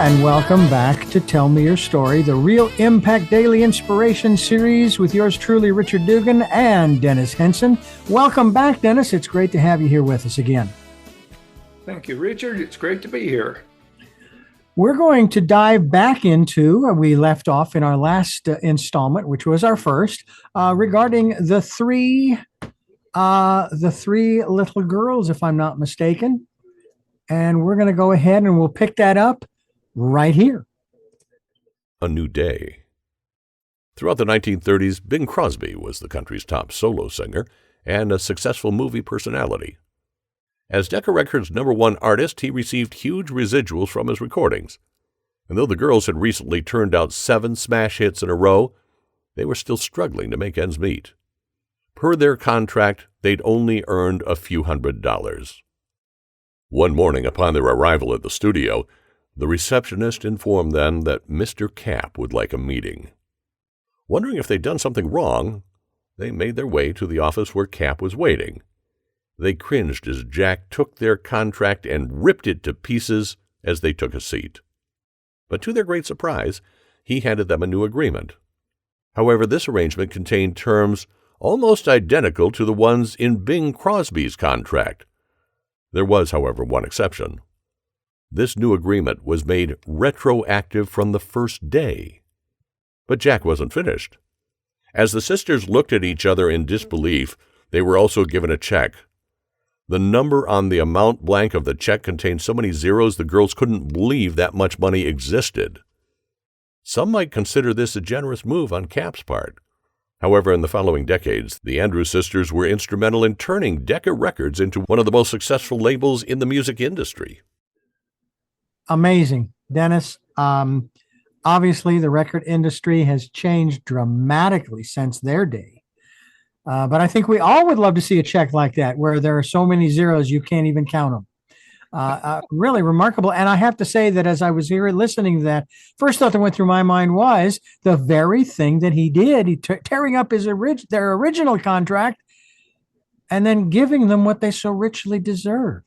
and welcome back to Tell Me Your Story, the Real Impact Daily Inspiration series with yours truly, Richard Dugan and Dennis Henson. Welcome back, Dennis. It's great to have you here with us again. Thank you, Richard. It's great to be here. We're going to dive back into, we left off in our last installment, which was our first, regarding the three little girls, if I'm not mistaken. And we're going to go ahead and we'll pick that up right here. A New Day. Throughout the 1930s, Bing Crosby was the country's top solo singer and a successful movie personality. As Decca Records' #1 artist, he received huge residuals from his recordings. And though the girls had recently turned out 7 smash hits in a row, they were still struggling to make ends meet. Per their contract, they'd only earned a few $100s. One morning, upon their arrival at the studio, the receptionist informed them that Mr. Cap would like a meeting. Wondering if they'd done something wrong, they made their way to the office where Cap was waiting. They cringed as Jack took their contract and ripped it to pieces as they took a seat. But to their great surprise, he handed them a new agreement. However, this arrangement contained terms almost identical to the ones in Bing Crosby's contract. There was, however, one exception. This new agreement was made retroactive from the first day. But Jack wasn't finished. As the sisters looked at each other in disbelief, they were also given a check. The number on the amount blank of the check contained so many zeros the girls couldn't believe that much money existed. Some might consider this a generous move on Cap's part. However, in the following decades, the Andrews sisters were instrumental in turning Decca Records into one of the most successful labels in the music industry. Amazing, Dennis. Obviously, the record industry has changed dramatically since their day. But I think we all would love to see a check like that, where there are so many zeros you can't even count them. Really remarkable. And I have to say that as I was here listening to that, first thought that went through my mind was the very thing that he did. He tearing up their original contract and then giving them what they so richly deserved.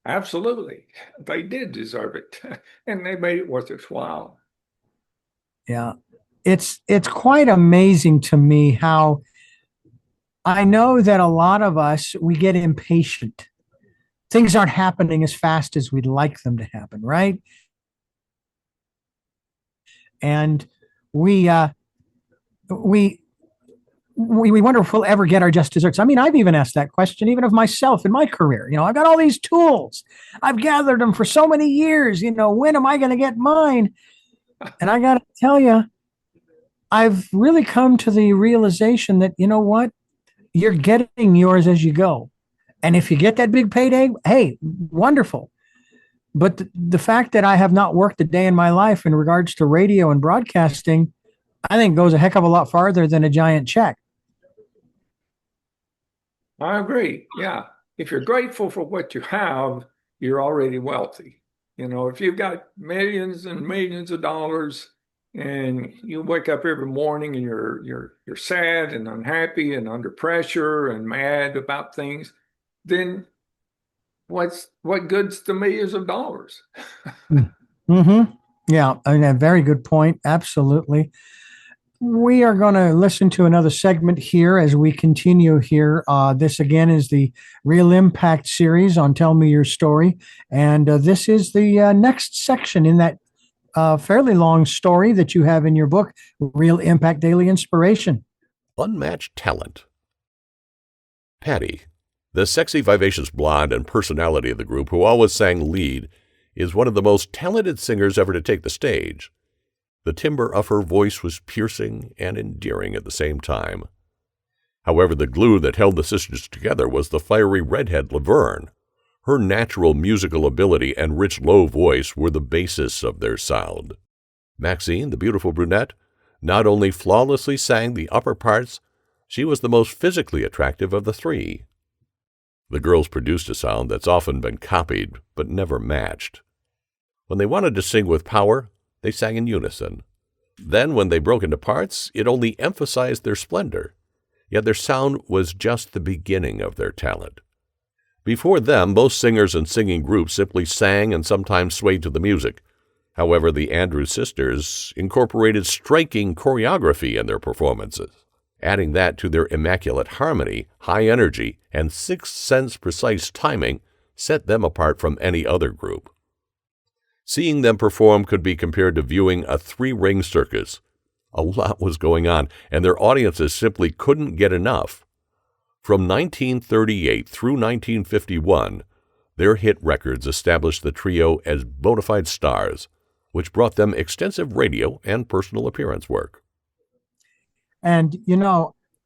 Absolutely. They did deserve it, and they made it worth its while. Yeah. It's quite amazing to me how I know that a lot of us, we get impatient. Things aren't happening as fast as we'd like them to happen, right? And we wonder if we'll ever get our just desserts. I mean, I've even asked that question even of myself in my career. I've got all these tools. I've gathered them for so many years. When am I going to get mine? And I got to tell you, I've really come to the realization that, you know what? You're getting yours as you go. And if you get that big payday, hey, wonderful. But the fact that I have not worked a day in my life in regards to radio and broadcasting, I think goes a heck of a lot farther than a giant check. I agree. Yeah. If you're grateful for what you have, you're already wealthy. If you've got millions and millions of dollars and you wake up every morning and you're sad and unhappy and under pressure and mad about things, then what good's the millions of dollars? Mm-hmm. Yeah, a very good point. Absolutely. We are going to listen to another segment here as we continue here. This again is the Real Impact series on Tell Me Your Story. And this is the next section in that fairly long story that you have in your book, Real Impact Daily Inspiration. Unmatched talent. Patty, the sexy, vivacious blonde and personality of the group who always sang lead, is one of the most talented singers ever to take the stage. The timbre of her voice was piercing and endearing at the same time. However, the glue that held the sisters together was the fiery redhead Laverne. Her natural musical ability and rich low voice were the basis of their sound. Maxine, the beautiful brunette, not only flawlessly sang the upper parts, she was the most physically attractive of the three. The girls produced a sound that's often been copied but never matched. When they wanted to sing with power, they sang in unison. Then, when they broke into parts, it only emphasized their splendor. Yet their sound was just the beginning of their talent. Before them, most singers and singing groups simply sang and sometimes swayed to the music. However, the Andrews Sisters incorporated striking choreography in their performances. Adding that to their immaculate harmony, high energy, and sixth sense precise timing set them apart from any other group. Seeing them perform could be compared to viewing a three-ring circus. A lot was going on, and their audiences simply couldn't get enough. From 1938 through 1951, their hit records established the trio as bona fide stars, which brought them extensive radio and personal appearance work. And,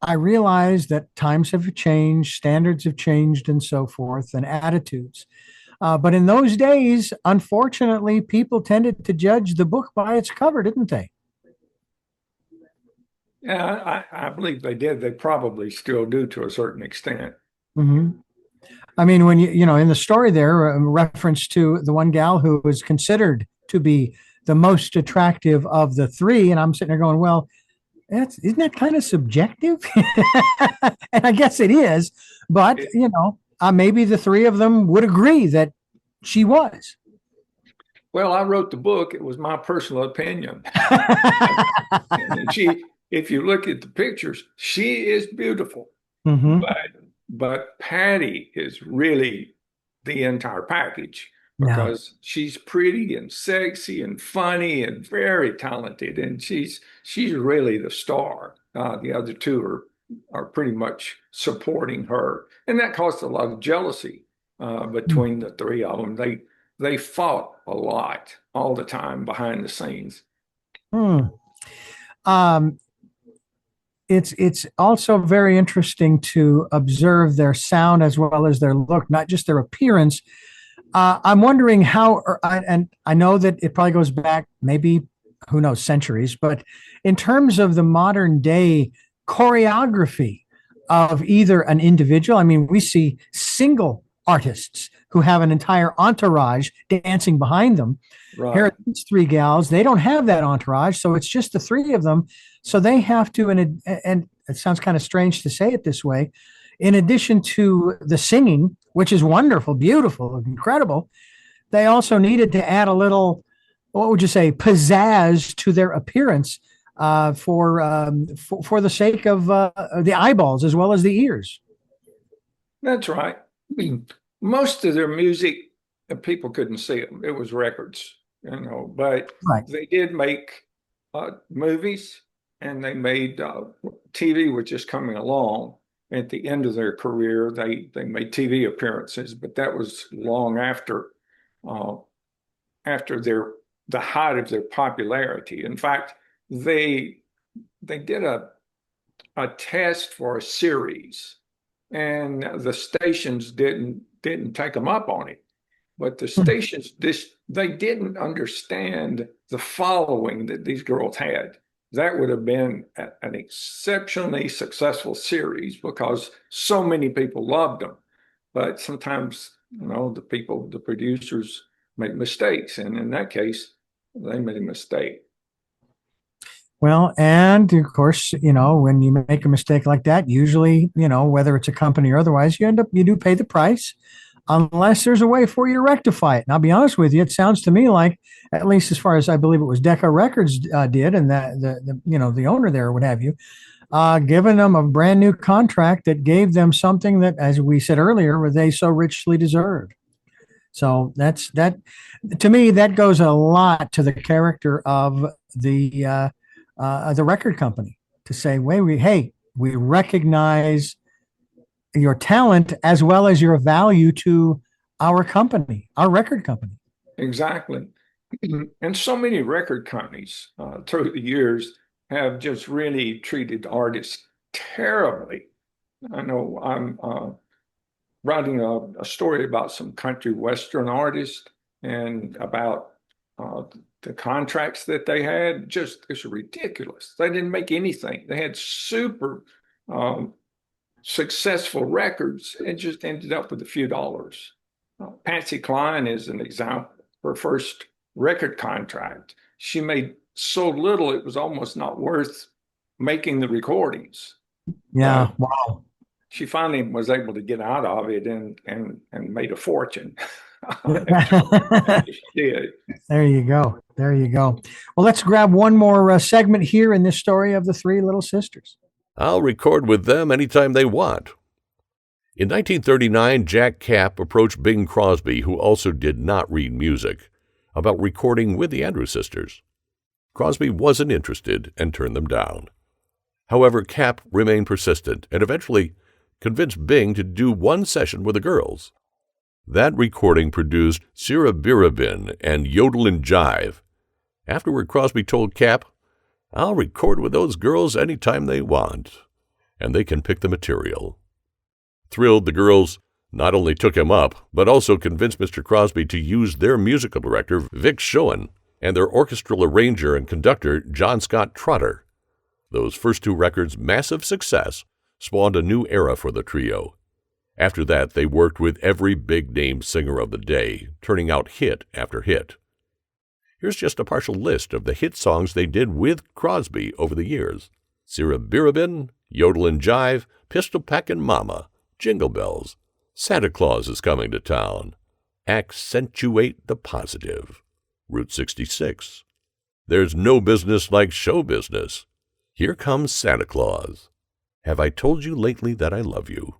I realize that times have changed, standards have changed, and so forth, and attitudes. But in those days, unfortunately, people tended to judge the book by its cover, didn't they? Yeah, I believe they did. They probably still do to a certain extent. Mm-hmm. I mean, when in the story there, a reference to the one gal who was considered to be the most attractive of the three, and I'm sitting there going, well, isn't that kind of subjective? And I guess it is, but maybe the three of them would agree that she was. Well, I wrote the book. It was my personal opinion. And if you look at the pictures, she is beautiful. Mm-hmm. But Patty is really the entire package because she's pretty and sexy and funny and very talented, and she's really the star. The other two are pretty much supporting her, and that caused a lot of jealousy between the three of them. They fought a lot all the time behind the scenes. It's also very interesting to observe their sound as well as their look, not just their appearance. I'm wondering how, and I know that it probably goes back maybe, who knows, centuries, but in terms of the modern day choreography of either an individual, I mean, we see single artists who have an entire entourage dancing behind them. Right. Here are these three gals, they don't have that entourage, so it's just the three of them. So they have to, and it sounds kind of strange to say it this way, in addition to the singing, which is wonderful, beautiful, incredible, they also needed to add a little, what would you say, pizzazz to their appearance for the sake of the eyeballs as well as the ears. That's right. I mean, most of their music, people couldn't see them. It was records, but right. They did make movies, and they made TV, which is coming along. At the end of their career, they made TV appearances, but that was long after the height of their popularity. In fact, they did a test for a series, and the stations didn't take them up on it. But the stations, they didn't understand the following that these girls had. That would have been an exceptionally successful series because so many people loved them. But sometimes, the producers make mistakes. And in that case, they made a mistake. Well, and of course, when you make a mistake like that, usually, whether it's a company or otherwise, you do pay the price unless there's a way for you to rectify it. And I'll be honest with you, it sounds to me like, at least as far as I believe it was Decca Records did, and that the owner there, what have you, given them a brand new contract that gave them something that, as we said earlier, they so richly deserved. So that to me, that goes a lot to the character of the record company to say, we recognize your talent as well as your value to our company, our record company. Exactly. And so many record companies through the years have just really treated artists terribly. I know I'm writing a story about some country western artists and about the contracts that they had. Just, it's ridiculous. They didn't make anything. They had super successful records and just ended up with a few dollars. Patsy Cline is an example. Her first record contract, she made so little it was almost not worth making the recordings. Yeah, wow. she finally was able to get out of it and made a fortune. She did. There you go. There you go. Well, let's grab one more segment here in this story of the Three Little Sisters. I'll record with them anytime they want. In 1939, Jack Kapp approached Bing Crosby, who also did not read music, about recording with the Andrews Sisters. Crosby wasn't interested and turned them down. However, Kapp remained persistent and eventually convinced Bing to do one session with the girls. That recording produced Sirabirabin and Yodel and Jive. Afterward, Crosby told Kapp, "I'll record with those girls any time they want, and they can pick the material." Thrilled, the girls not only took him up, but also convinced Mr. Crosby to use their musical director, Vic Schoen, and their orchestral arranger and conductor, John Scott Trotter. Those first two records' massive success spawned a new era for the trio. After that, they worked with every big-name singer of the day, turning out hit after hit. Here's just a partial list of the hit songs they did with Crosby over the years: Sirabirabin, Yodel and Jive, Pistol Packin' Mama, Jingle Bells, Santa Claus is Coming to Town, Accentuate the Positive, Route 66, There's No Business Like Show Business, Here Comes Santa Claus, Have I Told You Lately That I Love You.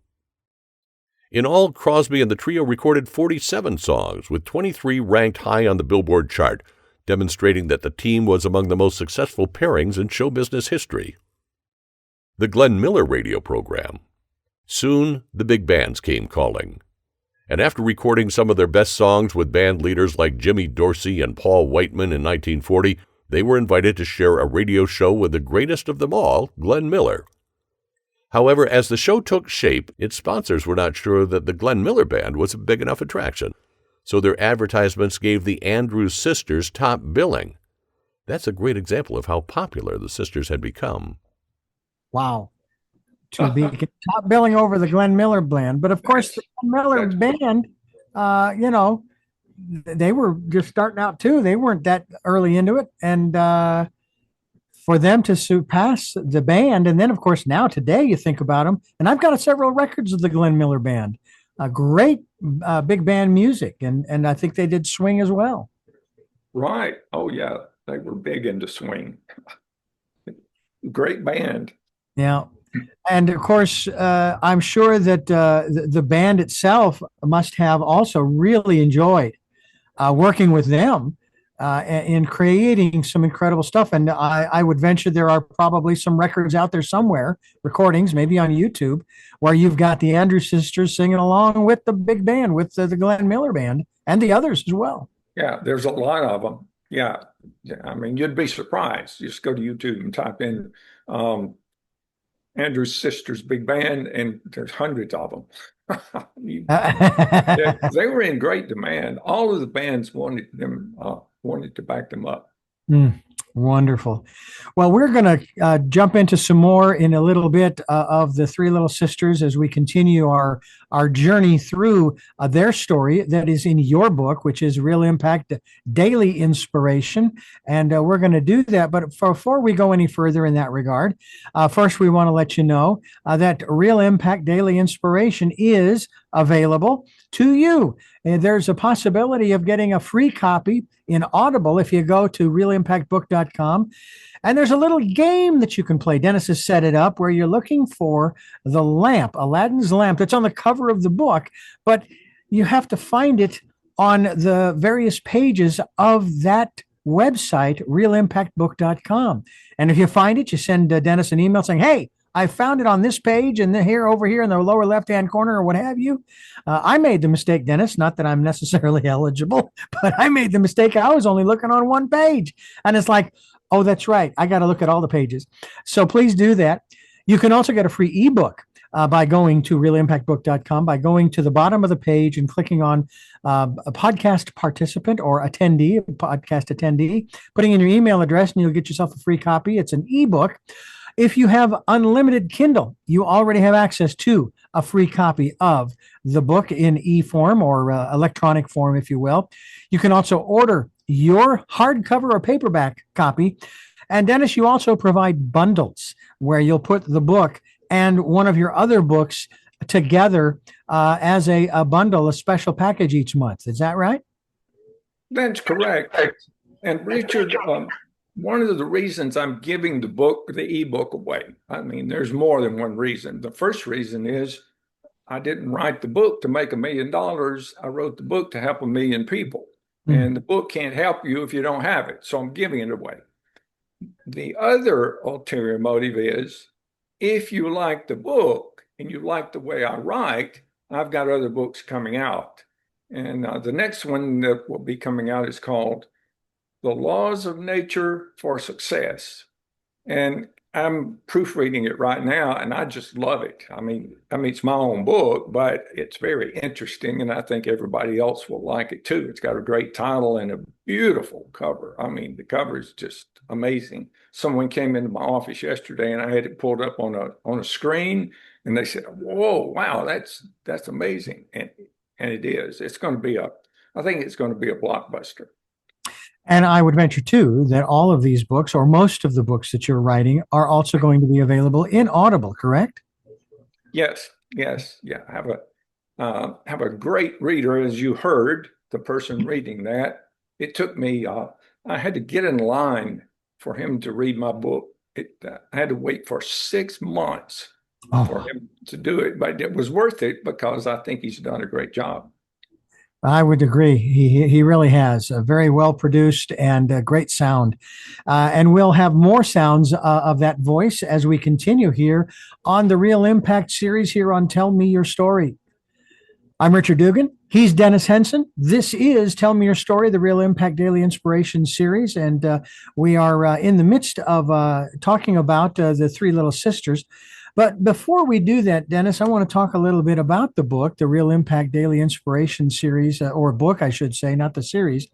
In all, Crosby and the trio recorded 47 songs, with 23 ranked high on the Billboard chart, demonstrating that the team was among the most successful pairings in show business history. The Glenn Miller radio program. Soon, the big bands came calling. And after recording some of their best songs with band leaders like Jimmy Dorsey and Paul Whiteman in 1940, they were invited to share a radio show with the greatest of them all, Glenn Miller. However, as the show took shape, its sponsors were not sure that the Glenn Miller Band was a big enough attraction, so their advertisements gave the Andrews Sisters top billing. That's a great example of how popular the sisters had become. Wow. To be top billing over the Glenn Miller Band. But of course, the Glenn Miller Band, they were just starting out too. They weren't that early into it. And for them to surpass the band, and then of course now today you think about them, and I've got several records of the Glenn Miller Band, great big band music, and I think they did swing as well. Right. Oh yeah, they were big into swing. Great band. Yeah. And of course, I'm sure that the band itself must have also really enjoyed working with them in creating some incredible stuff. And I would venture there are probably some records out there somewhere, recordings, maybe on YouTube, where you've got the Andrews Sisters singing along with the big band, with the Glenn Miller Band, and the others as well. Yeah, there's a lot of them. Yeah. I mean, you'd be surprised. Just go to YouTube and type in Andrews Sisters Big Band, and there's hundreds of them. They were in great demand. All of the bands wanted to back them up. Wonderful. Well, we're going to jump into some more in a little bit of the Three Little Sisters as we continue our journey through their story that is in your book, which is Real Impact Daily Inspiration. And we're going to do that. But before we go any further in that regard, first we want to let you know that Real Impact Daily Inspiration is available to you. And there's a possibility of getting a free copy in Audible if you go to realimpactbook.com. And there's a little game that you can play. Dennis has set it up where you're looking for the lamp, Aladdin's lamp, that's on the cover of the book, but you have to find it on the various pages of that website, realimpactbook.com. And if you find it, you send Dennis an email saying, hey, I found it on this page and then over here in the lower left-hand corner or what have you. I made the mistake, Dennis, not that I'm necessarily eligible, but I made the mistake. I was only looking on one page. And it's like, oh, that's right. I got to look at all the pages. So please do that. You can also get a free ebook by going to realimpactbook.com, by going to the bottom of the page and clicking on a podcast participant or attendee, a podcast attendee, putting in your email address, and you'll get yourself a free copy. It's an ebook. If you have unlimited Kindle, you already have access to a free copy of the book in e-form or electronic form, if you will. You can also order your hardcover or paperback copy. And Dennis, you also provide bundles where you'll put the book and one of your other books together as a bundle, a special package each month. Is that right? That's correct. And Richard, one of the reasons I'm giving the ebook away, I mean, there's more than one reason. The first reason is I didn't write the book to make $1 million. I wrote the book to help 1 million people. And the book can't help you if you don't have it. So I'm giving it away. The other ulterior motive is if you like the book and you like the way I write, I've got other books coming out. And the next one that will be coming out is called The Laws of Nature for Success. And I'm proofreading it right now, and I just love it. I mean, it's my own book, but it's very interesting, and I think everybody else will like it too. It's got a great title and a beautiful cover. I mean, the cover is just amazing. Someone came into my office yesterday, and I had it pulled up on a screen, and they said, "Whoa, wow, that's amazing," and it is. I think it's going to be a blockbuster. And I would venture too that all of these books, or most of the books that you're writing, are also going to be available in Audible, correct? Yes, yeah. I have a great reader, as you heard, the person reading that. It took me, I had to get in line for him to read my book. I had to wait for 6 months for him to do it, but it was worth it because I think he's done a great job. I would agree. He really has a very well produced and great sound. And we'll have more sounds of that voice as we continue here on the Real Impact series here on Tell Me Your Story. I'm Richard Dugan. He's Dennis Henson. This is Tell Me Your Story, the Real Impact Daily Inspiration series. And we are in the midst of talking about the Three Little Sisters. But before we do that, Dennis, I want to talk a little bit about the book, the Real Impact Daily Inspiration series, or book, I should say, not the series,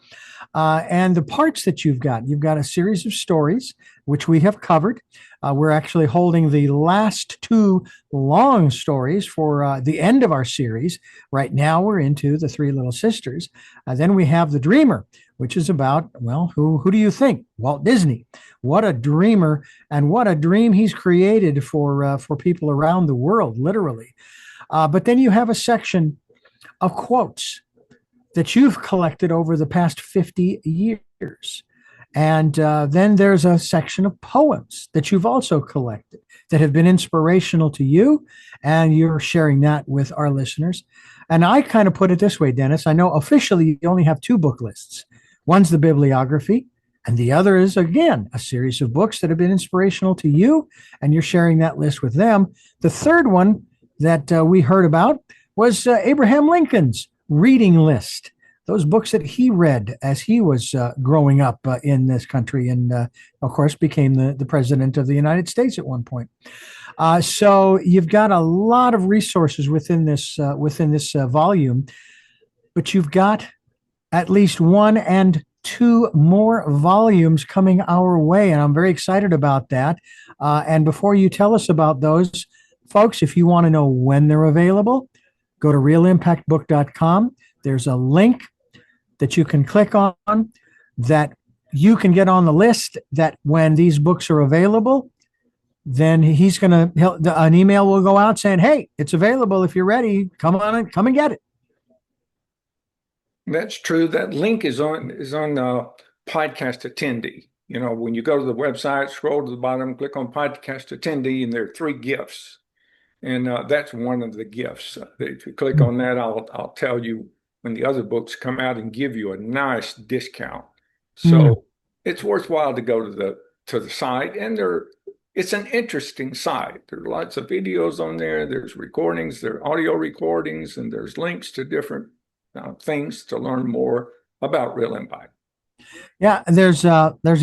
and the parts that you've got. You've got a series of stories, which we have covered. We're actually holding the last 2 long stories for the end of our series. Right now, we're into the Three Little Sisters. Then we have The Dreamer, which is about, well, who do you think? Walt Disney. What a dreamer, and what a dream he's created for people around the world, literally. But then you have a section of quotes that you've collected over the past 50 years. And then there's a section of poems that you've also collected that have been inspirational to you, and you're sharing that with our listeners. And I kind of put it this way, Dennis. I know officially you only have 2 book lists. One's the bibliography, and the other is, again, a series of books that have been inspirational to you, and you're sharing that list with them. The third one that we heard about was Abraham Lincoln's reading list, those books that he read as he was growing up in this country, and, of course, became the president of the United States at one point. So you've got a lot of resources within this volume, but you've got at least 1 and 2 more volumes coming our way, and I'm very excited about that. And before you tell us about those, folks, if you want to know when they're available, go to realimpactbook.com. There's a link that you can click on that you can get on the list, that when these books are available, then an email will go out saying, "Hey, it's available. If you're ready, come and get it." That's true. That link is on podcast attendee. You know, when you go to the website, scroll to the bottom, click on podcast attendee, and there are 3 gifts. And that's one of the gifts. If you click on that, I'll tell you when the other books come out and give you a nice discount. So it's worthwhile to go to the site, and it's an interesting site. There are lots of videos on there. There's recordings, there are audio recordings, and there's links to different things to learn more about Real Impact. Yeah, there's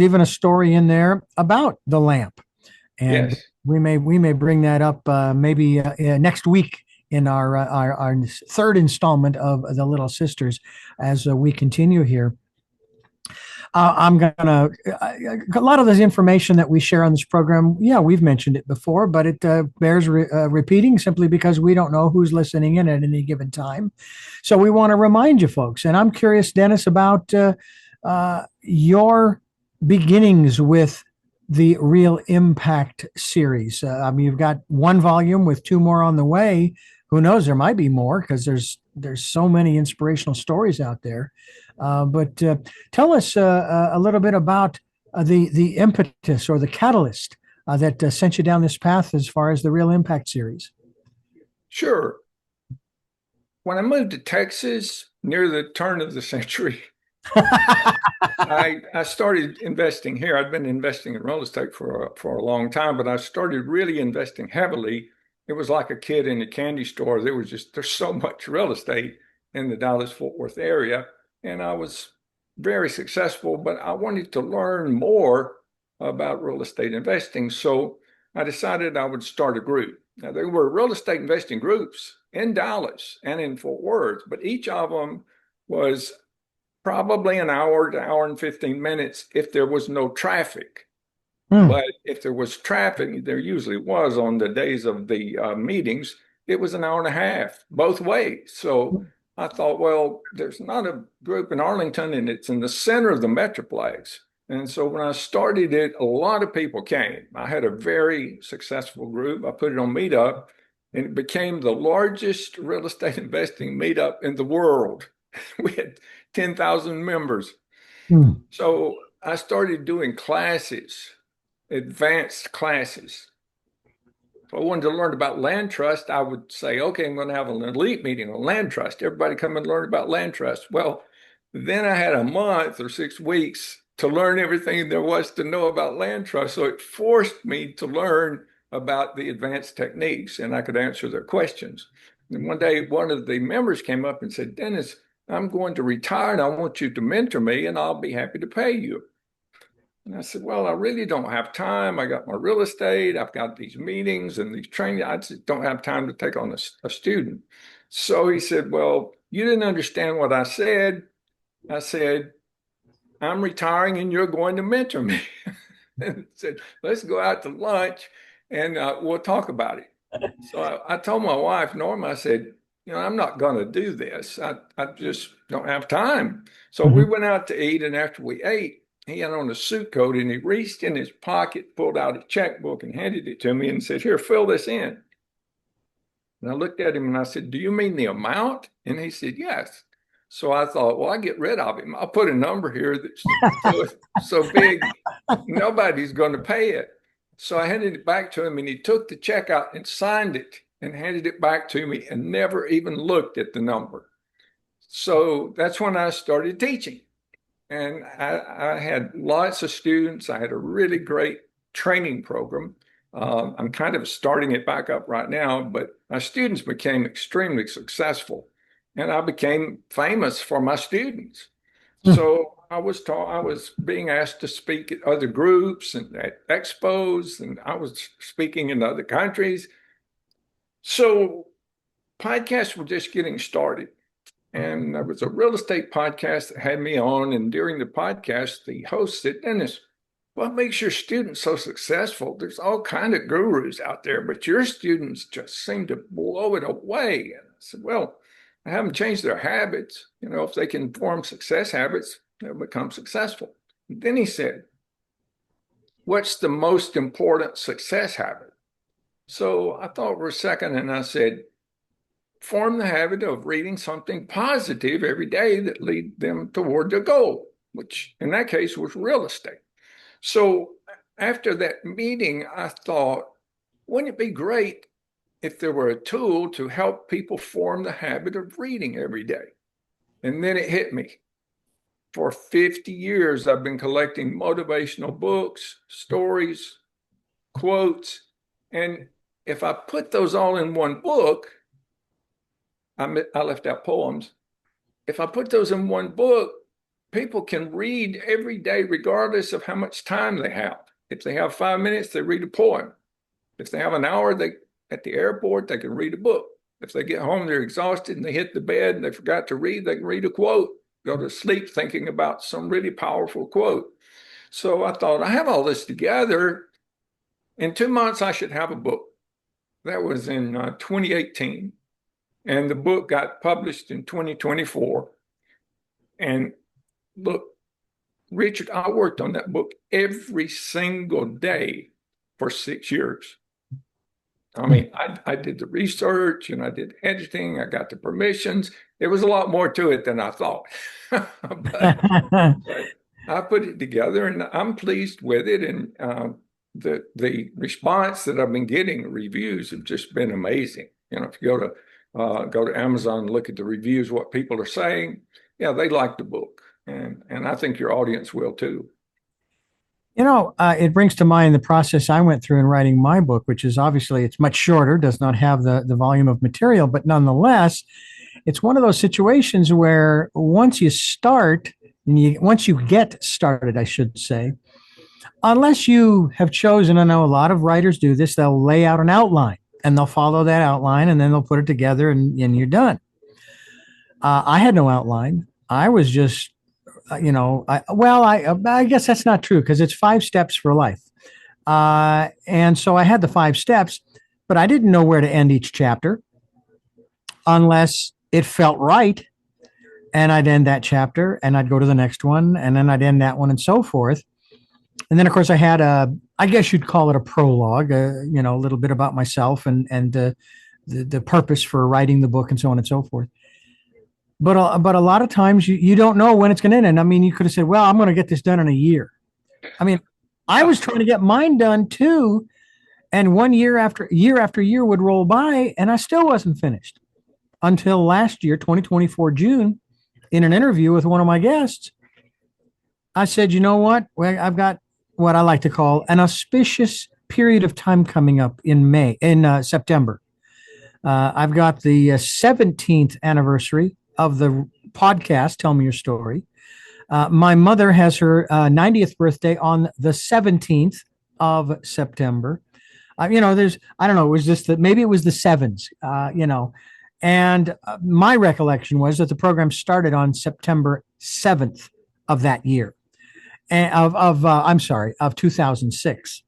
even a story in there about the lamp, and yes, we may bring that up maybe next week in our third installment of the Little Sisters as we continue here. I'm gonna a lot of this information that we share on this program. Yeah, we've mentioned it before, but it bears repeating simply because we don't know who's listening in at any given time. So we want to remind you folks. And I'm curious, Dennis, about your beginnings with the Real Impact series. I mean, you've got 1 volume with 2 more on the way. who knows? There might be more because there's so many inspirational stories out there. But tell us a little bit about the impetus or the catalyst that sent you down this path as far as the Real Impact series. Sure. When I moved to Texas near the turn of the century, I started investing here. I'd been investing in real estate for a long time, but I started really investing heavily. It was like a kid in a candy store. There's so much real estate in the Dallas-Fort Worth area, and I was very successful, but I wanted to learn more about real estate investing. So I decided I would start a group. Now, there were real estate investing groups in Dallas and in Fort Worth, but each of them was probably an hour to hour and 15 minutes if there was no traffic. Hmm. But if there was traffic, there usually was on the days of the meetings, it was an hour and a half both ways. So I thought, well, there's not a group in Arlington and it's in the center of the Metroplex. And so when I started it, a lot of people came. I had a very successful group. I put it on Meetup and it became the largest real estate investing meetup in the world. We had 10,000 members. Hmm. So I started doing classes, advanced classes. If I wanted to learn about land trust, I would say, okay, I'm going to have an elite meeting on land trust. Everybody come and learn about land trust. Well, then I had a month or 6 weeks to learn everything there was to know about land trust. So it forced me to learn about the advanced techniques and I could answer their questions. And one day, one of the members came up and said, Dennis, I'm going to retire and I want you to mentor me and I'll be happy to pay you. And I said, well, I really don't have time. I got my real estate. I've got these meetings and these training. I just don't have time to take on a student. So he said, well, you didn't understand what I said. I said, I'm retiring and you're going to mentor me. And said, let's go out to lunch and we'll talk about it. So I told my wife, Norma, I said, I'm not going to do this. I just don't have time. So we went out to eat. And after we ate, he had on a suit coat and he reached in his pocket, pulled out a checkbook and handed it to me and said, here, fill this in. And I looked at him and I said, do you mean the amount? And he said, yes. So I thought, well, I get rid of him. I'll put a number here that's so big, nobody's going to pay it. So I handed it back to him and he took the check out and signed it and handed it back to me and never even looked at the number. So that's when I started teaching. And I had lots of students. I had a really great training program. I'm kind of starting it back up right now, but my students became extremely successful. And I became famous for my students. So I was being asked to speak at other groups and at expos, and I was speaking in other countries. So podcasts were just getting started. And there was a real estate podcast that had me on. And during the podcast, the host said, Dennis, what makes your students so successful? There's all kind of gurus out there, but your students just seem to blow it away. And I said, well, I haven't changed their habits. If they can form success habits, they'll become successful. And then he said, what's the most important success habit? So I thought for a second and I said, form the habit of reading something positive every day that lead them toward their goal, which in that case was real estate. So after that meeting, I thought, wouldn't it be great if there were a tool to help people form the habit of reading every day? And then it hit me. For 50 years, I've been collecting motivational books, stories, quotes. And if I put those all in one book, I left out poems. If I put those in one book, people can read every day, regardless of how much time they have. If they have 5 minutes, they read a poem. If they have an hour, at the airport, they can read a book. If they get home, they're exhausted and they hit the bed and they forgot to read, they can read a quote, go to sleep thinking about some really powerful quote. So I thought, I have all this together. In 2 months, I should have a book. That was in 2018. And the book got published in 2024. And look, Richard, I worked on that book every single day for 6 years. I mean, I did the research and I did editing. I got the permissions. There was a lot more to it than I thought. But I put it together and I'm pleased with it. And the response that I've been getting, reviews have just been amazing. If you go to Amazon and look at the reviews, what people are saying, yeah, they like the book. And I think your audience will too. It brings to mind the process I went through in writing my book, which is obviously it's much shorter, does not have the volume of material, but nonetheless, it's one of those situations where once you start, once you get started, I should say, unless you have chosen, I know a lot of writers do this, they'll lay out an outline and they'll follow that outline and then they'll put it together and you're done. I had no outline. I was just I guess that's not true because it's 5 steps for life. And so I had the 5 steps, but I didn't know where to end each chapter unless it felt right. And I'd end that chapter and I'd go to the next one and then I'd end that one and so forth. And then, of course, I had I guess you'd call it a prologue, a little bit about myself and the purpose for writing the book and so on and so forth. But a lot of times you don't know when it's going to end. And I mean, you could have said, well, I'm going to get this done in a year. I mean, I was trying to get mine done too. And year after year would roll by and I still wasn't finished until last year, 2024, June, in an interview with one of my guests. I said, you know what? Well, I've got what I like to call an auspicious period of time coming up in September. I've got the 17th anniversary of the podcast, Tell Me Your Story. My mother has her 90th birthday on the 17th of September. I don't know, it was just that maybe it was the sevens, and my recollection was that the program started on September 7th of that year, and of 2006.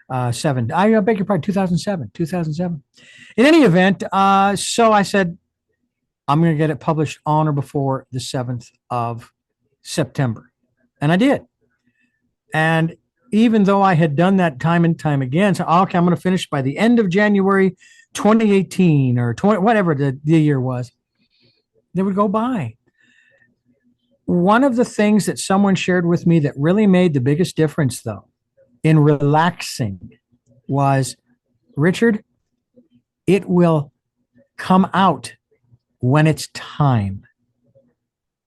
I beg your pardon, 2007. In any event, so I said, I'm going to get it published on or before the 7th of September. And I did. And even though I had done that time and time again, so, okay, I'm going to finish by the end of January 2018 or whatever the year was, they would go by. One of the things that someone shared with me that really made the biggest difference, though, in relaxing was, Richard, it will come out when it's time.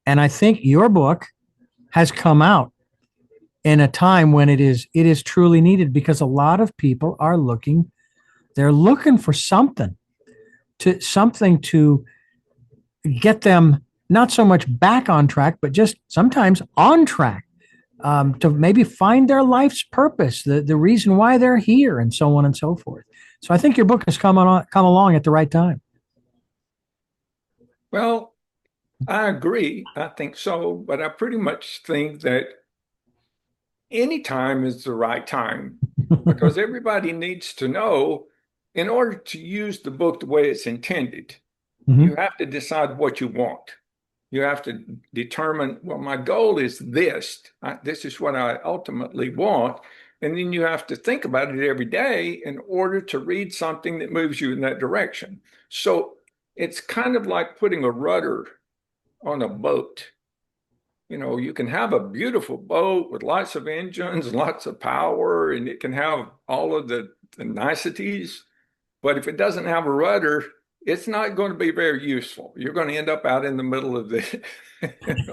And I think your book has come out in a time when it is truly needed, because a lot of people are looking for something to get them not so much back on track, but just sometimes on track, to maybe find their life's purpose, the reason why they're here, and so on and so forth. So I think your book has come along at the right time. Well, I agree. I think so. But I pretty much think that any time is the right time because everybody needs to know, in order to use the book the way it's intended, you have to decide what you want. You have to determine, well, my goal is this. This is what I ultimately want. And then you have to think about it every day in order to read something that moves you in that direction. So it's kind of like putting a rudder on a boat. You can have a beautiful boat with lots of engines, lots of power, and it can have all of the niceties. But if it doesn't have a rudder, it's not going to be very useful. You're going to end up out in the middle of the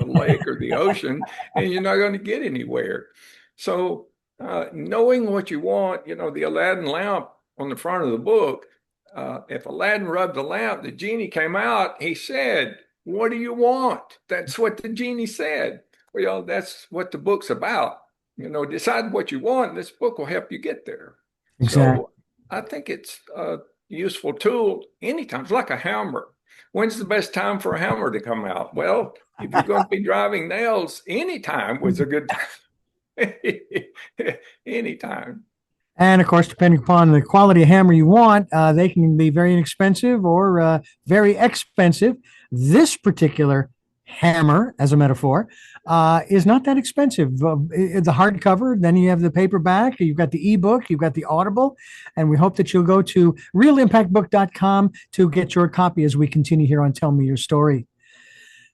lake or the ocean, and you're not going to get anywhere. So knowing what you want, the Aladdin lamp on the front of the book, if Aladdin rubbed the lamp, the genie came out, he said, "What do you want?" That's what the genie said. Well, that's what the book's about. Decide what you want, and this book will help you get there. Exactly. So I think it's a useful tool anytime. It's like a hammer. When's the best time for a hammer to come out? Well, if you're going to be driving nails, anytime was a good time. Anytime. And of course, depending upon the quality of hammer you want, they can be very inexpensive or very expensive. This particular hammer as a metaphor, is not that expensive. The hardcover, then you have the paperback, you've got the ebook, you've got the Audible, and we hope that you'll go to realimpactbook.com to get your copy as we continue here on Tell Me Your Story.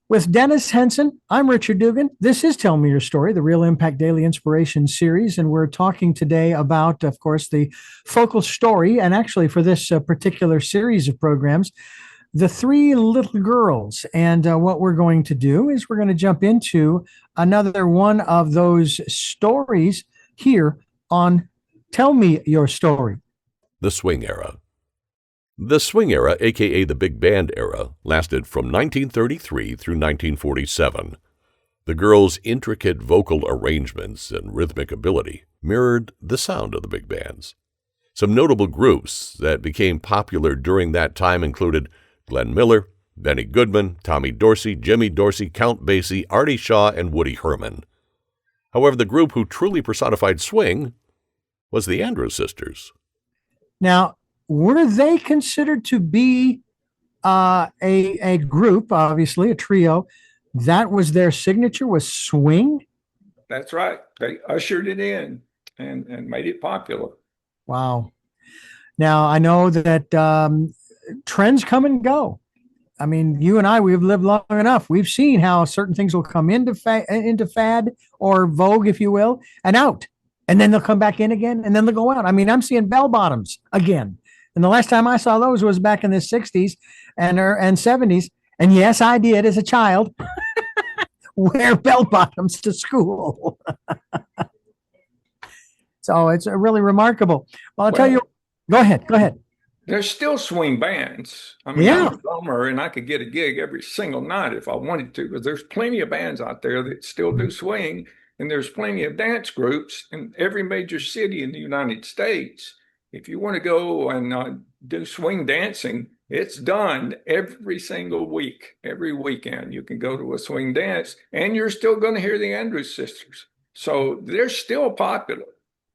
With Dennis Henson, I'm Richard Dugan. This is Tell Me Your Story, the Real Impact Daily Inspiration Series, and we're talking today about, of course, the focal story, and actually for this particular series of programs, the three little girls. And what we're going to do is we're going to jump into another one of those stories here on Tell Me Your Story. The Swing Era. The swing era, aka the big band era, lasted from 1933 through 1947. The girls' intricate vocal arrangements and rhythmic ability mirrored the sound of the big bands. Some notable groups that became popular during that time included Glenn Miller, Benny Goodman, Tommy Dorsey, Jimmy Dorsey, Count Basie, Artie Shaw, and Woody Herman. However, the group who truly personified swing was the Andrews Sisters. Now, were they considered to be a group, obviously a trio, that was their signature, was swing? That's right. They ushered it in and made it popular. Wow. Now, I know that trends come and go. I mean, you and I, we've lived long enough. We've seen how certain things will come into fad or vogue, if you will, and out. And then they'll come back in again, and then they'll go out. I mean, I'm seeing bell bottoms again. And the last time I saw those was back in the 60s and 70s. And yes, I did as a child wear bell bottoms to school. So it's really remarkable. Well, I'll tell you, go ahead. There's still swing bands. I mean, I'm a drummer and I could get a gig every single night if I wanted to, because there's plenty of bands out there that still do swing. And there's plenty of dance groups in every major city in the United States. If you want to go and do swing dancing, it's done every single week, every weekend. You can go to a swing dance and you're still going to hear the Andrews Sisters. So they're still popular.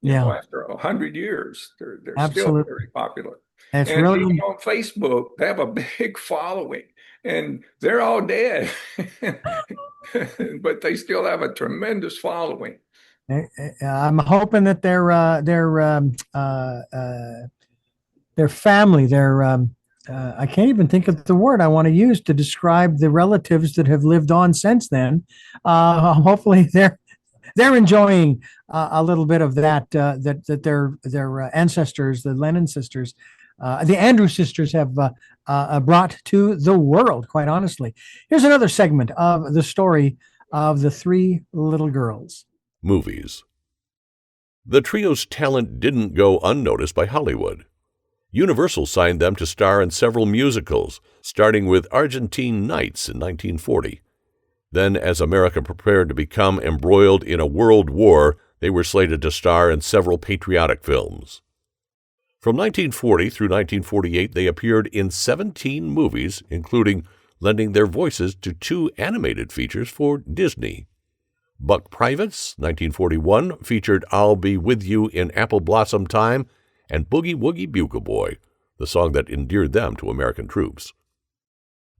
Yeah. You know, after 100 years, they're Absolutely. still very popular. It's and really even on Facebook, they have a big following and they're all dead, but they still have a tremendous following. I'm hoping that their family, I can't even think of the word I want to use to describe the relatives that have lived on since then. Hopefully they're enjoying a little bit of that their ancestors, the Lennon sisters, the Andrews sisters have brought to the world, quite honestly. Here's another segment of the story of the three little girls. Movies. The trio's talent didn't go unnoticed by Hollywood. Universal signed them to star in several musicals, starting with Argentine Nights in 1940. Then, as America prepared to become embroiled in a world war, they were slated to star in several patriotic films. From 1940 through 1948, they appeared in 17 movies, including lending their voices to 2 animated features for Disney. Buck Privates, 1941, featured I'll Be With You in Apple Blossom Time, and Boogie Woogie Bugle Boy, the song that endeared them to American troops.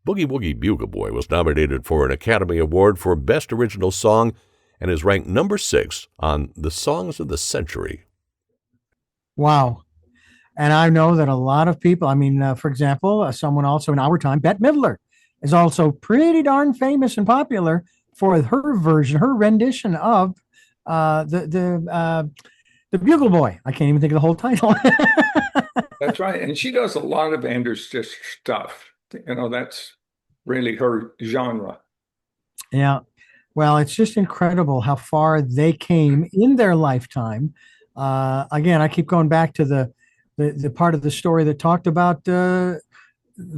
Boogie Woogie Bugle Boy was nominated for an Academy Award for Best Original Song and is ranked number 6 on the Songs of the Century. Wow. And I know that a lot of people, I mean, for example, someone also in our time, Bette Midler, is also pretty darn famous and popular for her version, her rendition of the Bugle Boy. I can't even think of the whole title. That's right. And she does a lot of Andrews stuff. You know, that's really her genre. Yeah. Well, it's just incredible how far they came in their lifetime. Again, I keep going back to the part of the story that talked about the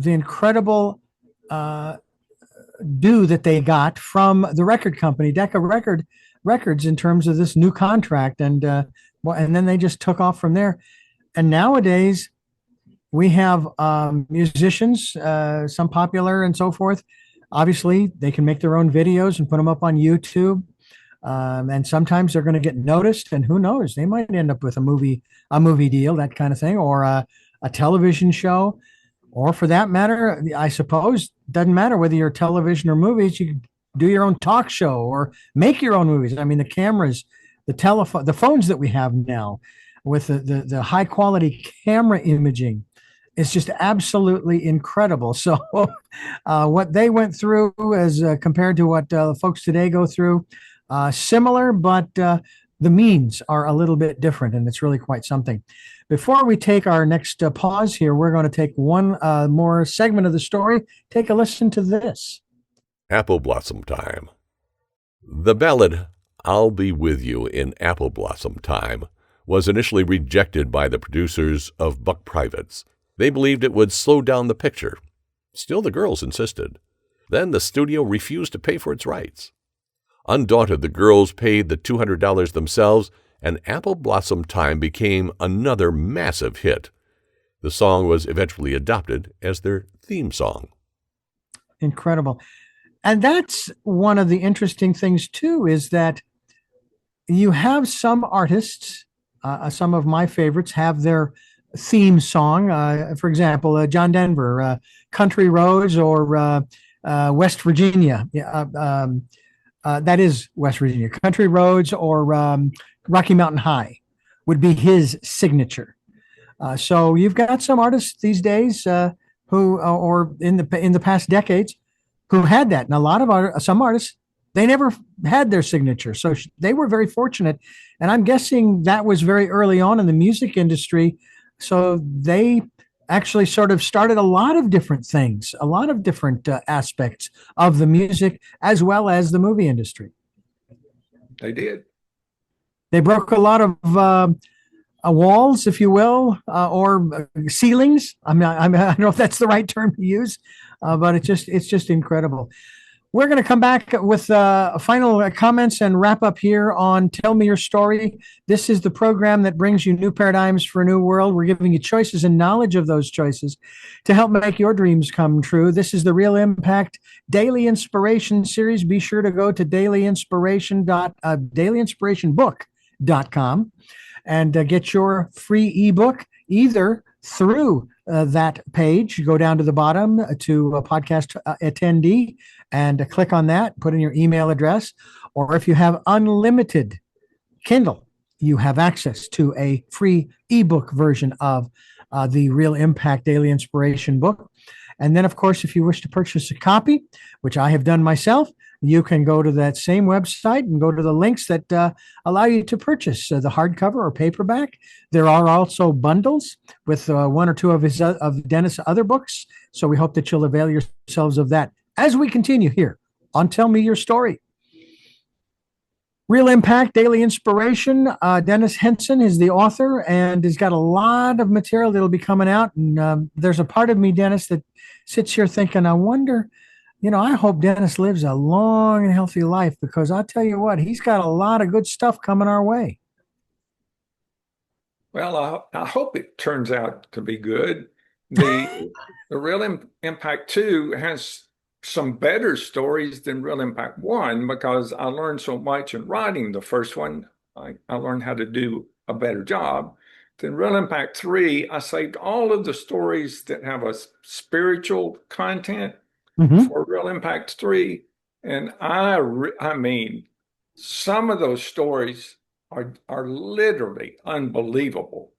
incredible due that they got from the record company, Decca Records, in terms of this new contract, and then they just took off from there. And nowadays, we have musicians, some popular and so forth. Obviously, they can make their own videos and put them up on YouTube, and sometimes they're going to get noticed. And who knows, they might end up with a movie deal, that kind of thing, or a television show. Or for that matter, I suppose, doesn't matter whether you're television or movies, you do your own talk show or make your own movies. I mean, the cameras, the telephone, the phones that we have now with the high quality camera imaging is just absolutely incredible. So, what they went through as compared to what folks today go through, similar, but the means are a little bit different, and it's really quite something. Before we take our next pause here, we're going to take one more segment of the story. Take a listen to this. Apple Blossom Time. The ballad, I'll Be With You in Apple Blossom Time, was initially rejected by the producers of Buck Privates. They believed it would slow down the picture. Still, the girls insisted. Then the studio refused to pay for its rights. Undaunted, the girls paid the $200 themselves, and Apple Blossom Time became another massive hit. The song was eventually adopted as their theme song. Incredible. And that's one of the interesting things, too, is that you have some artists, some of my favorites, have their theme song. For example, John Denver, Country Roads, or West Virginia. That is West Virginia. Country Roads or Rocky Mountain High would be his signature. So you've got some artists these days who, or in the past decades, who had that, and a lot of some artists, they never had their signature. So they were very fortunate, and I'm guessing that was very early on in the music industry. So they actually sort of started a lot of different things, a lot of different aspects of the music as well as the movie industry. They did. They broke a lot of walls, if you will, or ceilings. I don't know if that's the right term to use, but it's just incredible. We're going to come back with final comments and wrap up here on Tell Me Your Story. This is the program that brings you new paradigms for a new world. We're giving you choices and knowledge of those choices to help make your dreams come true. This is the Real Impact Daily Inspiration Series. Be sure to go to dailyinspirationbook.com and get your free ebook either through that page. Go down to the bottom to a podcast attendee and click on that, put in your email address, or if you have unlimited Kindle, you have access to a free ebook version of the Real Impact Daily Inspiration book. And then, of course, if you wish to purchase a copy, which I have done myself, you can go to that same website and go to the links that allow you to purchase the hardcover or paperback. There are also bundles with one or two of Dennis' other books. So we hope that you'll avail yourselves of that as we continue here on Tell Me Your Story. Real Impact Daily Inspiration. Dennis Henson is the author, and he's got a lot of material that'll be coming out. And there's a part of me, Dennis, that sits here thinking, I wonder, I hope Dennis lives a long and healthy life, because I'll tell you what, he's got a lot of good stuff coming our way. Well, I hope it turns out to be good. The Real Impact 2 has some better stories than Real Impact 1, because I learned so much in writing the first one. I learned how to do a better job. Then Real Impact 3, I saved all of the stories that have a spiritual content for Real Impact 3. And I mean, some of those stories are literally unbelievable.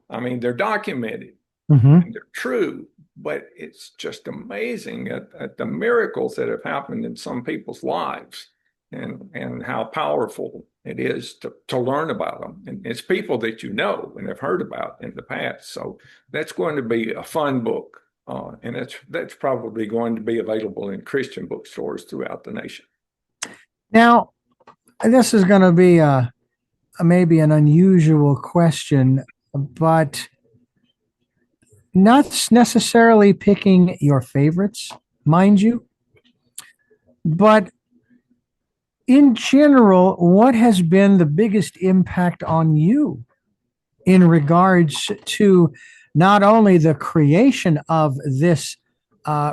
I mean, they're documented and they're true, but it's just amazing at the miracles that have happened in some people's lives, and how powerful it is to learn about them. And it's people that you know and have heard about in the past. So that's going to be a fun book. And that's probably going to be available in Christian bookstores throughout the nation. Now, this is going to be maybe an unusual question, but not necessarily picking your favorites, mind you, but in general, what has been the biggest impact on you in regards to not only the creation of this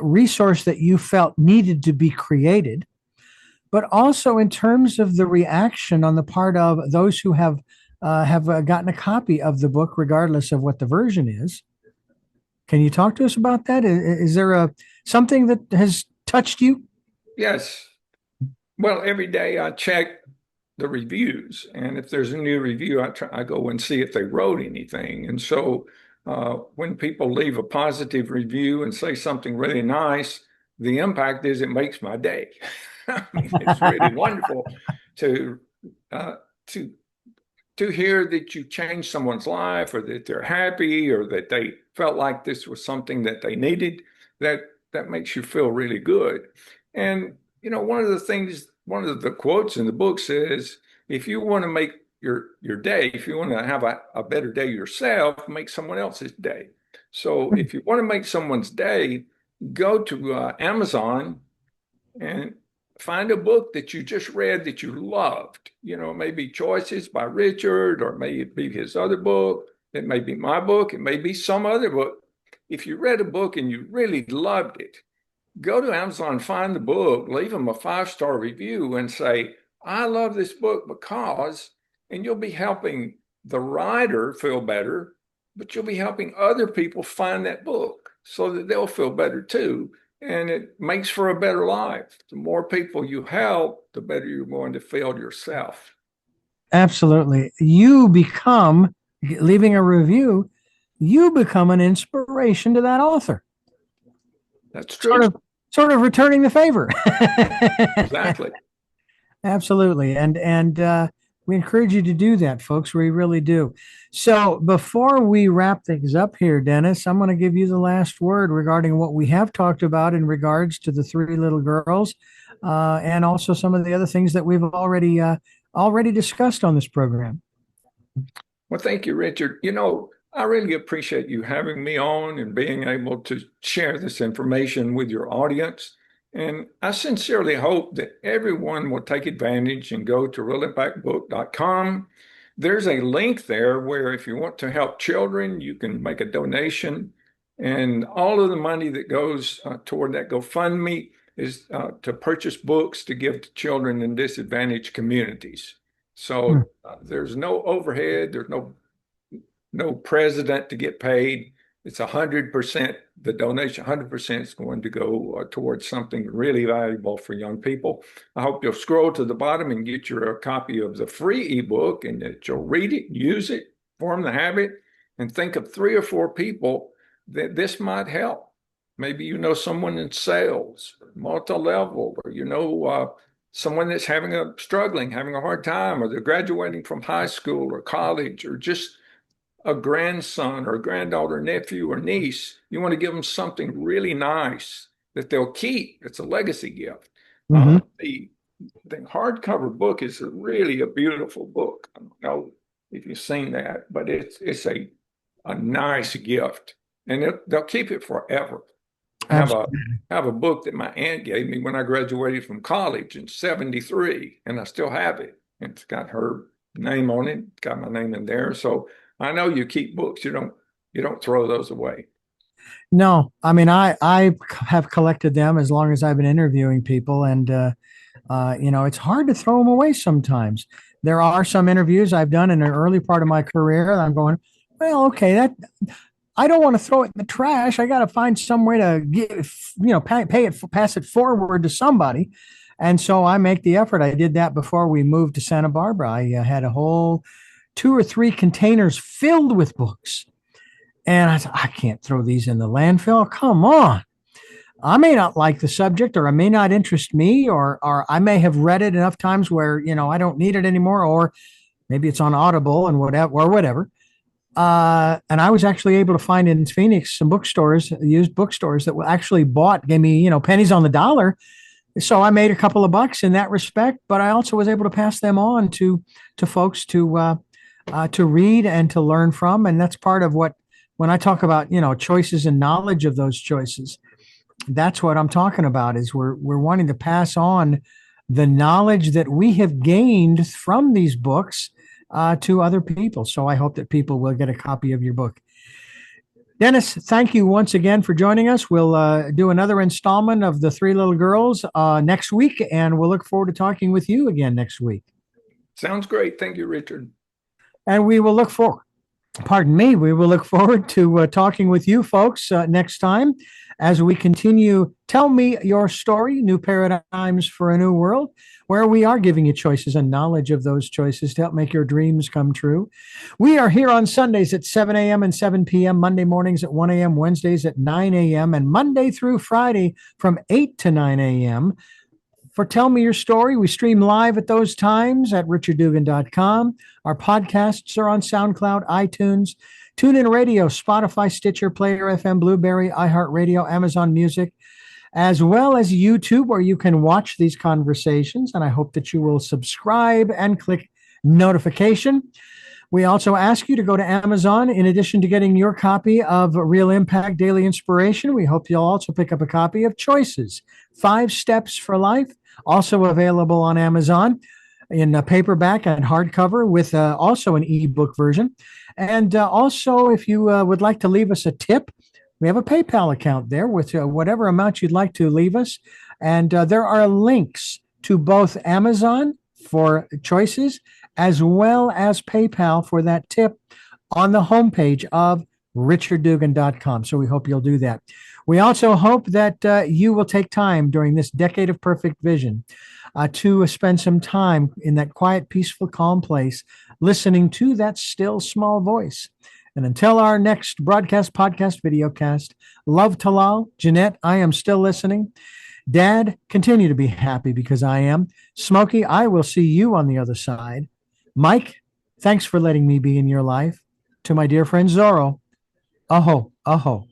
resource that you felt needed to be created, but also in terms of the reaction on the part of those who have gotten a copy of the book, regardless of what the version is? Can you talk to us about that? Is there something that has touched you? Yes. Well, every day I check the reviews, and if there's a new review, I go and see if they wrote anything. And so when people leave a positive review and say something really nice, the impact is it makes my day. I mean, it's really wonderful to uh, to to hear that you changed someone's life, or that they're happy, or that they felt like this was something that they needed. That that makes you feel really good. And one of the quotes in the book says, if you want to make your day, if you want to have a better day yourself, make someone else's day. So if you want to make someone's day, go to Amazon and find a book that you just read that you loved. Maybe Choices by Richard, or maybe his other book. It may be my book. It may be some other book. If you read a book and you really loved it, go to Amazon, find the book, leave them a 5-star review and say, I love this book because, and you'll be helping the writer feel better, but you'll be helping other people find that book so that they'll feel better too. And it makes for a better life. The more people you help, the better you're going to feel yourself. Absolutely. You become, leaving a review, you become an inspiration to that author. That's true. Sort of returning the favor. Exactly. Absolutely. And we encourage you to do that, folks. We really do. So before we wrap things up here, Dennis, I'm going to give you the last word regarding what we have talked about in regards to the three little girls, and also some of the other things that we've already discussed on this program. Well, thank you, Richard. I really appreciate you having me on and being able to share this information with your audience. And I sincerely hope that everyone will take advantage and go to realimpactbook.com. There's a link there where if you want to help children, you can make a donation. And all of the money that goes toward that GoFundMe is to purchase books to give to children in disadvantaged communities. So there's no overhead, there's no president to get paid. It's 100%, the donation, 100% is going to go towards something really valuable for young people. I hope you'll scroll to the bottom and get your copy of the free ebook, and that you'll read it, use it, form the habit, and think of 3 or 4 people that this might help. Maybe you know someone in sales, multi-level, or someone that's having a hard time, or they're graduating from high school or college, or just a grandson or a granddaughter, nephew or niece. You want to give them something really nice that they'll keep. It's a legacy gift. Mm-hmm. The hardcover book is really a beautiful book. I don't know if you've seen that, but it's a nice gift, and they'll keep it forever. I have a book that my aunt gave me when I graduated from college in '73, and I still have it. It's got her name on it. It's got my name in there. So I know you keep books. You don't throw those away. No, I mean, I have collected them as long as I've been interviewing people, and it's hard to throw them away sometimes. There are some interviews I've done in an early part of my career that I'm going, well, okay, that I don't want to throw it in the trash. I got to find some way to pass it forward to somebody. And so I make the effort. I did that before we moved to Santa Barbara. I had a whole 2 or 3 containers filled with books. And I thought, I can't throw these in the landfill. Come on. I may not like the subject, or it may not interest me, or I may have read it enough times where, I don't need it anymore, or maybe it's on Audible and whatever. And I was actually able to find in Phoenix some bookstores, used bookstores, that actually gave me, pennies on the dollar. So I made a couple of bucks in that respect, but I also was able to pass them on to folks to read and to learn from. And that's part of what, when I talk about, choices and knowledge of those choices, that's what I'm talking about, is we're wanting to pass on the knowledge that we have gained from these books to other people. So I hope that people will get a copy of your book. Dennis, thank you once again for joining us. We'll do another installment of The Three Little Girls next week, and we'll look forward to talking with you again next week. Sounds great. Thank you, Richard. And we will look forward to talking with you folks next time. as we continue Tell Me Your Story, New Paradigms for a New World, where we are giving you choices and knowledge of those choices to help make your dreams come true. We are here on Sundays at 7 a.m. and 7 p.m., Monday mornings at 1 a.m., Wednesdays at 9 a.m., and Monday through Friday from 8 to 9 a.m. For Tell Me Your Story, we stream live at those times at richarddugan.com. Our podcasts are on SoundCloud, iTunes, TuneIn Radio, Spotify, Stitcher, Player FM, Blueberry, iHeartRadio, Amazon Music, as well as YouTube, where you can watch these conversations. And I hope that you will subscribe and click notification. We also ask you to go to Amazon. In addition to getting your copy of Real Impact Daily Inspiration, we hope you'll also pick up a copy of Choices, 5 Steps for Life, also available on Amazon in paperback and hardcover with also an ebook version. And also, if you would like to leave us a tip, we have a PayPal account there with whatever amount you'd like to leave us. And there are links to both Amazon for Choices as well as PayPal for that tip on the homepage of richarddugan.com. So we hope you'll do that. We also hope that you will take time during this decade of perfect vision to spend some time in that quiet, peaceful, calm place, listening to that still small voice. And until our next broadcast, podcast, videocast, love Talal, Jeanette, I am still listening. Dad, continue to be happy because I am. Smokey, I will see you on the other side. Mike, thanks for letting me be in your life. To my dear friend Zorro, aho, aho.